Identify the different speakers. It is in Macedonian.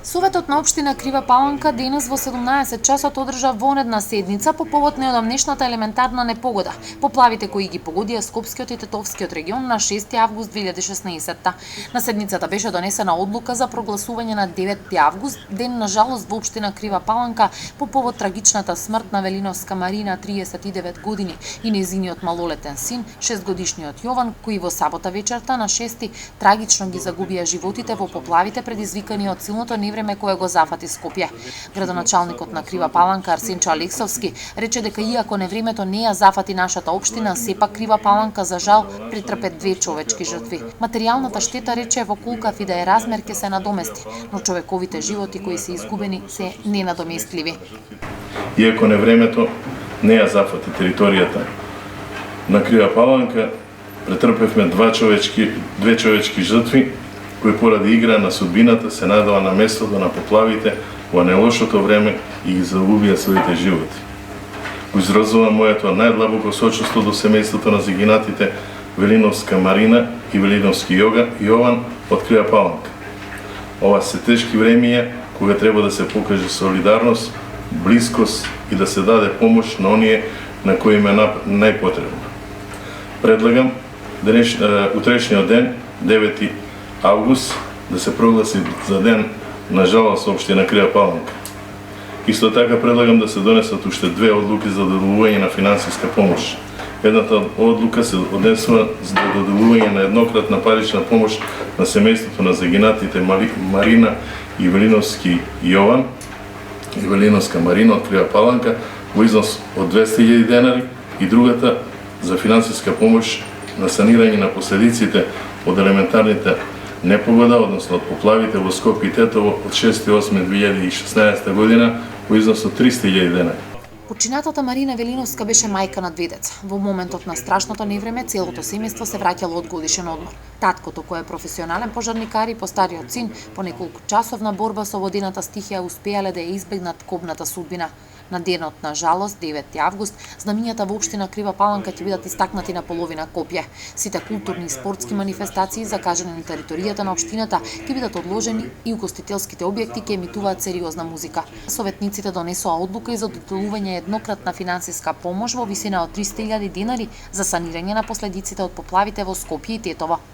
Speaker 1: Советот на општина Крива Паланка денес во 17 часот одржа вонедна седница по повод неодамнешната елементарна непогода, поплавите кои ги погодија Скопскиот и Тетовскиот регион на 6 август 2016. На седницата беше донесена одлука за прогласување на 9 август, ден на жалост во општина Крива Паланка по повод трагичната смрт на Велиновска Марина, 39 години, и нејзиниот малолетен син, 6-годишниот Јован, кои во сабота вечерта на 6 трагично ги загубија животите во поплавите предизвикани од силното невреме кое го зафати Скопје. Градоначалникот на Крива Паланка Арсенчо Алексовски рече дека иако невремето не ја зафати нашата општина, сепак Крива Паланка за жал претрпе 2 човечки жртви. Материјалната штета, рече, во колкав и да е размер ќе се надомести, но човековите животи кои се изгубени се ненадоместливи.
Speaker 2: Иако невремето не ја зафати територијата на Крива Паланка, претрпевме 2 човечки жртви кои поради игра на судбината се надава на местото на поплавите во нелошото време и ги загубија своите животи. Го изразувам моето најдлабоко сочувство до семејството на загинатите Велиновска Марина и Велиновски Јован од Крива Паланка. Ова се тешки времиња кога треба да се покаже солидарност, блискост и да се даде помош на оние на кои им е најпотребно. Предлагам утрешниот ден, 9 август, да се прогласи за ден на жалост општина Крива Паланка. Исто така предлагам да се донесат уште 2 одлуки за доделување на финансиска помош. Едната одлука се однесува за доделување на еднократна парична помош на семејството на загинатите Марина и Велиновски Јован и Велиновска Марина од Крива Паланка во износ од 200.000 денари, и другата за финансиска помош на санирање на последиците од елементарните непогода, односно од поплавите во Скопје и Тетово од 6.8.2016 година во износ од 300.000 денари.
Speaker 1: Починатата Марина Велиновска беше мајка на 2 деца. Во моментот на страшното невреме целото семејство се враќало од годишен одмор. Таткото, кој е професионален пожарникар, и постариот син по неколку часовна борба со водената стихија успеале да ја избегнат кобната судбина. На денот на жалост, 9 август, знамињата во општина Крива Паланка ќе бидат истакнати на половина Копје. Сите културни и спортски манифестации закажани на територијата на општината ќе бидат одложени и угостителските објекти ќе емитуваат сериозна музика. Советниците донесоа одлука и за доделување еднократна финансиска помош во висина од 300.000 денари за санирање на последиците од поплавите во Скопје и Тетово.